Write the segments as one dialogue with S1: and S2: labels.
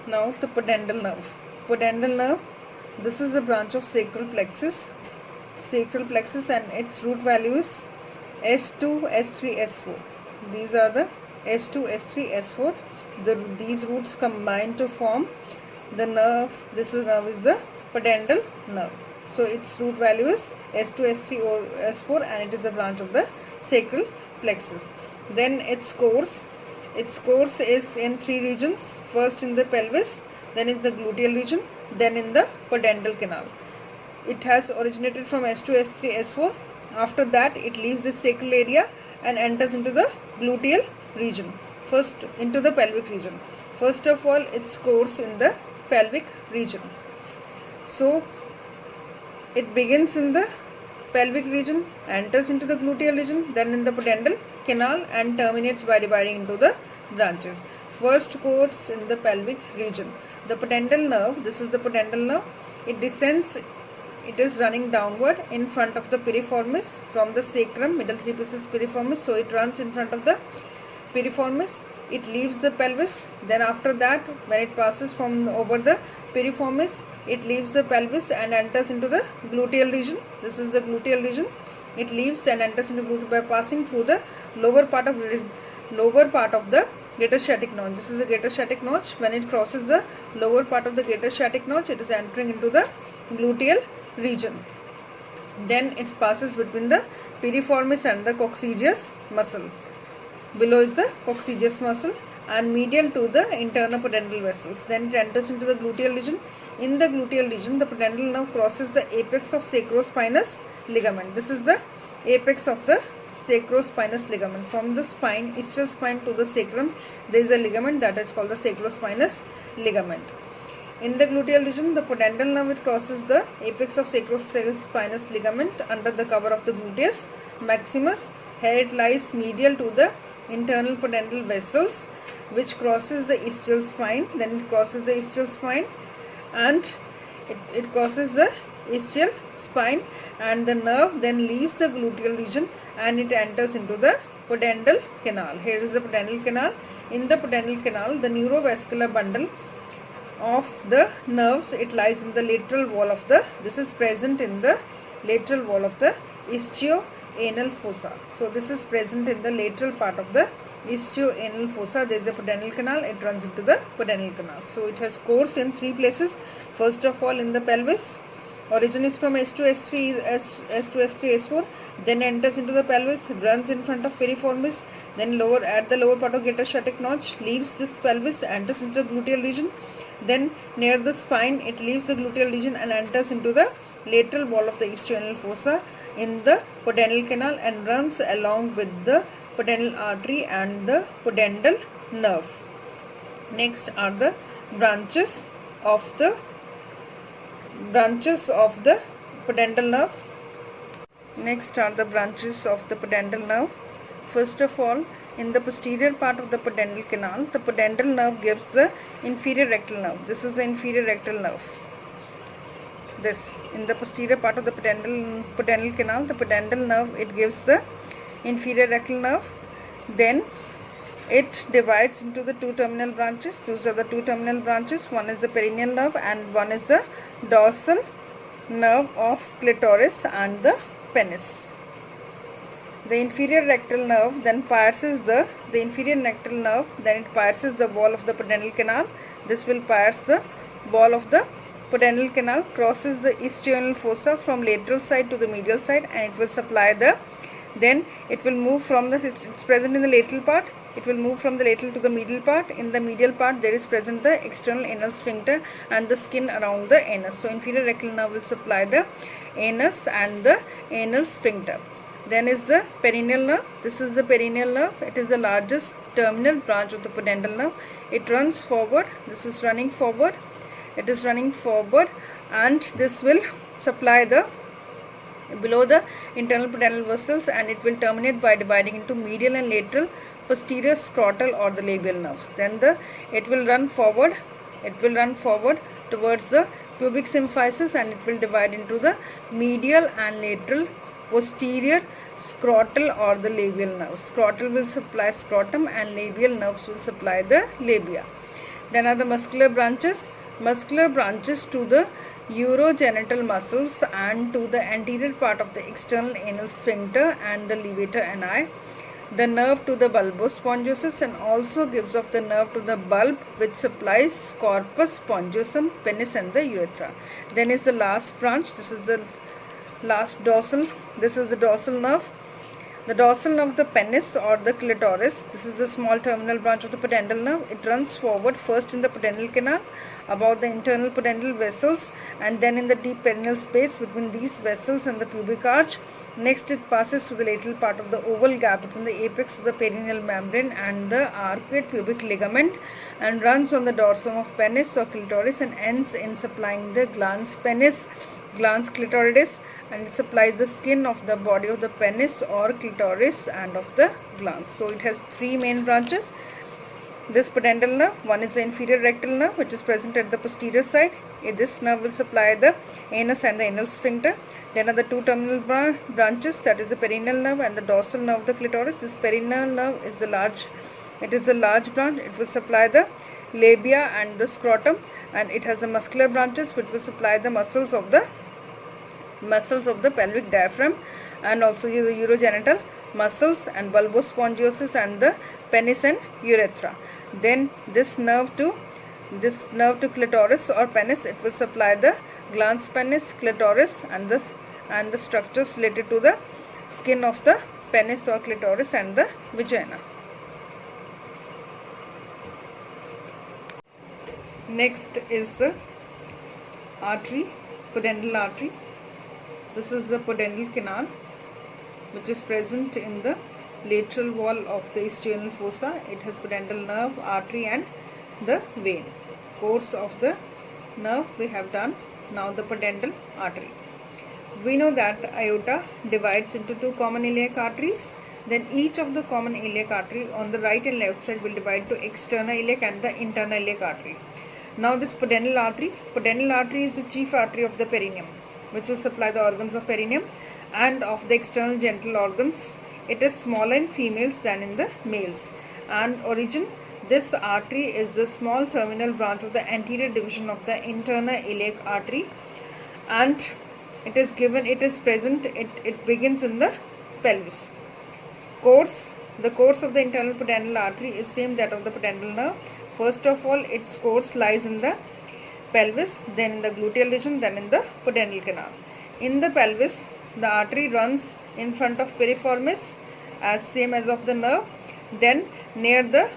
S1: Now the pudendal nerve. Pudendal nerve, this is a branch of sacral plexus. Sacral plexus, and its root values S2, S3, S4. These are the S2, S3, S4. These roots combine to form the nerve. This nerve is the pudendal nerve. So its root value is S2, S3 or S4, and it is a branch of the sacral plexus. Then its course is in three regions. First in the pelvis, then in the gluteal region, then in the pudendal canal. It has originated from S2, S3, S4. After that, it leaves the sacral area and enters into the gluteal region. First into the pelvic region. First of all, its course in the pelvic region. So it begins in the pelvic region, enters into the gluteal region, then in the pudendal canal, and terminates by dividing into the branches. First course in the pelvic region. The pudendal nerve, this is the pudendal nerve, it descends, it is running downward in front of the piriformis from the sacrum, middle three pieces piriformis, so it runs in front of the piriformis, it leaves the pelvis, then after that when it passes from over the piriformis, it leaves the pelvis and enters into the gluteal region. This is the gluteal region. It leaves and enters into gluteal by passing through the lower part of the greater sciatic notch. This is the greater sciatic notch. When it crosses the lower part of the greater sciatic notch, it is entering into the gluteal region. Then it passes between the piriformis and the coccygeus muscle. Below is the coccygeus muscle and medial to the internal pudendal vessels. Then it enters into the gluteal region. In the gluteal region, the pudendal nerve crosses the apex of sacrospinous ligament. This is the apex of the sacrospinous ligament. From the spine, ischial spine to the sacrum, there is a ligament that is called the sacrospinous ligament. In the gluteal region, the pudendal nerve, it crosses the apex of sacrospinous ligament under the cover of the gluteus maximus. Here it lies medial to the internal pudendal vessels, which crosses the ischial spine. Then it crosses the ischial spine and it crosses the ischial spine, and the nerve then leaves the gluteal region and it enters into the pudendal canal. Here is the pudendal canal. In the pudendal canal, the neurovascular bundle of the nerves, it lies in the lateral wall of the, this is present in the lateral wall of the ischioanal fossa. So this is present in the lateral part of the ischioanal fossa. There is a pudendal canal, it runs into the pudendal canal. So it has course in three places. First of all in the pelvis, origin is from S2, S3, S4, then enters into the pelvis, runs in front of piriformis, then at the lower part of greater sciatic notch, leaves this pelvis, enters into the gluteal region, then near the spine, it leaves the gluteal region and enters into the lateral wall of the ischioanal fossa in the pudendal canal and runs along with the pudendal artery and the pudendal nerve. Next are the branches of the pudendal nerve. Next are the branches of the pudendal nerve. First of all, in the posterior part of the pudendal canal, the pudendal nerve gives the inferior rectal nerve. This is the inferior rectal nerve. This, in the posterior part of the pudendal canal, the pudendal nerve, it gives the inferior rectal nerve. Then it divides into the two terminal branches. Those are the two terminal branches. One is the perineal nerve and one is the dorsal nerve of clitoris and the penis. The inferior rectal nerve then pierces the inferior rectal nerve, then it pierces the wall of the pudendal canal. This will pierce the wall of the pudendal canal, crosses the ischioanal fossa from lateral side to the medial side, and it will supply the, then it will move from the, it's present in the lateral part, it will move from the lateral to the medial part. In the medial part, there is present the external anal sphincter and the skin around the anus. So inferior rectal nerve will supply the anus and the anal sphincter. Then is the perineal nerve. This is the perineal nerve. It is the largest terminal branch of the pudendal nerve. It runs forward. This is running forward. It is running forward, and this will supply the below the internal pudendal vessels, and it will terminate by dividing into medial and lateral, posterior, scrotal or the labial nerves. Then it will run forward. It will run forward towards the pubic symphysis, and it will divide into the medial and lateral, posterior, scrotal or the labial nerves. Scrotal will supply scrotum and labial nerves will supply the labia. Then are the muscular branches. Muscular branches to the urogenital muscles and to the anterior part of the external anal sphincter and the levator ani. The nerve to the bulbospongiosus, and also gives off the nerve to the bulb which supplies corpus spongiosum, penis and the urethra. Then is the last branch. This is the last dorsal. This is the dorsal nerve. The dorsal nerve of the penis or the clitoris. This is the small terminal branch of the pudendal nerve. It runs forward first in the pudendal canal about the internal pudendal vessels, and then in the deep perineal space between these vessels and the pubic arch. Next it passes through the lateral part of the oval gap between the apex of the perineal membrane and the arcuate pubic ligament, and runs on the dorsum of penis or clitoris and ends in supplying the glans penis, glans clitoridis, and it supplies the skin of the body of the penis or clitoris and of the glans. So it has three main branches. This pudendal nerve, one is the inferior rectal nerve which is present at the posterior side. This nerve will supply the anus and the anal sphincter. Then are the two terminal branches, that is the perineal nerve and the dorsal nerve of the clitoris. This perineal nerve is the large branch. It will supply the labia and the scrotum, and it has the muscular branches which will supply the muscles of the pelvic diaphragm and also the urogenital muscles and bulbospongiosus and the penis and urethra. Then this nerve to clitoris or penis, it will supply the glans penis, clitoris and the structures related to the skin of the penis or clitoris and the vagina. Next is the artery, pudendal artery. This is the pudendal canal which is present in the lateral wall of the ischial fossa. It has pudendal nerve, artery and the vein. Course of the nerve we have done. Now the pudendal artery. We know that aorta divides into two common iliac arteries. Then each of the common iliac artery on the right and left side will divide to external iliac and the internal iliac artery. Now this pudendal artery is the chief artery of the perineum, which will supply the organs of perineum and of the external genital organs. It is smaller in females than in the males. And origin, this artery is the small terminal branch of the anterior division of the internal iliac artery, and it begins in the pelvis. The course of the internal pudendal artery is same that of the pudendal nerve. First of all, its course lies in the pelvis, then in the gluteal region, then in the pudendal canal. In the pelvis, the artery runs in front of piriformis, as same as of the nerve. Then near the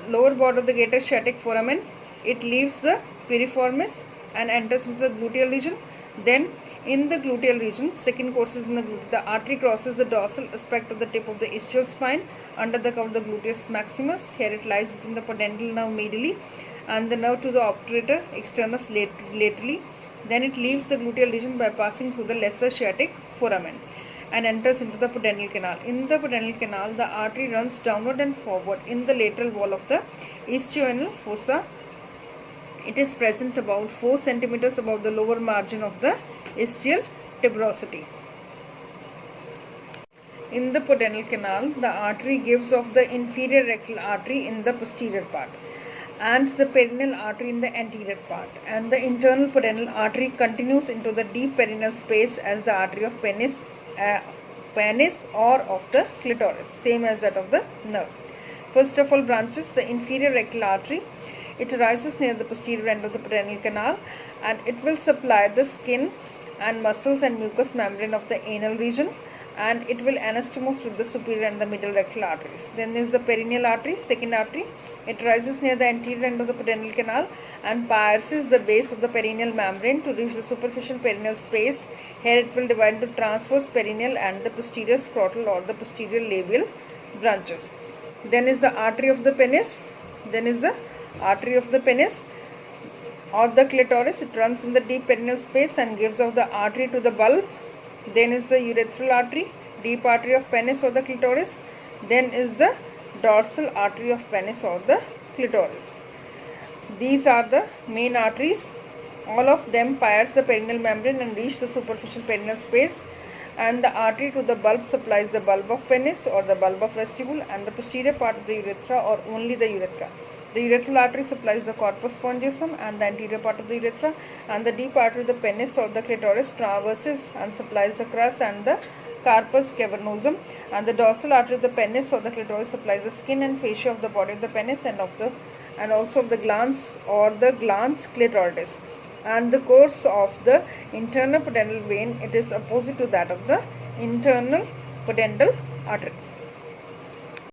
S1: lower border of the greater sciatic foramen, it leaves the piriformis and enters into the gluteal region. Then in the gluteal region, second course is in the artery crosses the dorsal aspect of the tip of the ischial spine under the cover of the gluteus maximus. Here it lies between the pudendal nerve medially and the nerve to the obturator externus laterally. Then it leaves the gluteal region by passing through the lesser sciatic foramen and enters into the pudendal canal. In the pudendal canal, the artery runs downward and forward in the lateral wall of the ischial fossa. It is present about 4 cm above the lower margin of the ischial tuberosity. In the pudendal canal, the artery gives off the inferior rectal artery in the posterior part and the perineal artery in the anterior part, and the internal pudendal artery continues into the deep perineal space as the artery of penis or of the clitoris, same as that of the nerve. First of all, branches the inferior rectal artery. It arises near the posterior end of the pudendal canal, and it will supply the skin and muscles and mucous membrane of the anal region, and it will anastomose with the superior and the middle rectal arteries. Then there is the perineal artery, second artery. It rises near the anterior end of the pudendal canal and pierces the base of the perineal membrane to reach the superficial perineal space. Here it will divide into transverse perineal and the posterior scrotal or the posterior labial branches. Then is the artery of the penis. Or the clitoris. It runs in the deep perineal space and gives off the artery to the bulb. Then is the urethral artery, deep artery of penis or the clitoris. Then is the dorsal artery of penis or the clitoris. These are the main arteries. All of them pierce the perineal membrane and reach the superficial perineal space, and the artery to the bulb supplies the bulb of penis or the bulb of vestibule, and the posterior part of the urethra or only the urethra. The urethral artery supplies the corpus spongiosum and the anterior part of the urethra, and the deep artery of the penis or the clitoris traverses and supplies the crus and the carpus cavernosum, and the dorsal artery of the penis or the clitoris supplies the skin and fascia of the body of the penis and also of the glans or the glans clitoridis. And the course of the internal pudendal vein, it is opposite to that of the internal pudendal artery.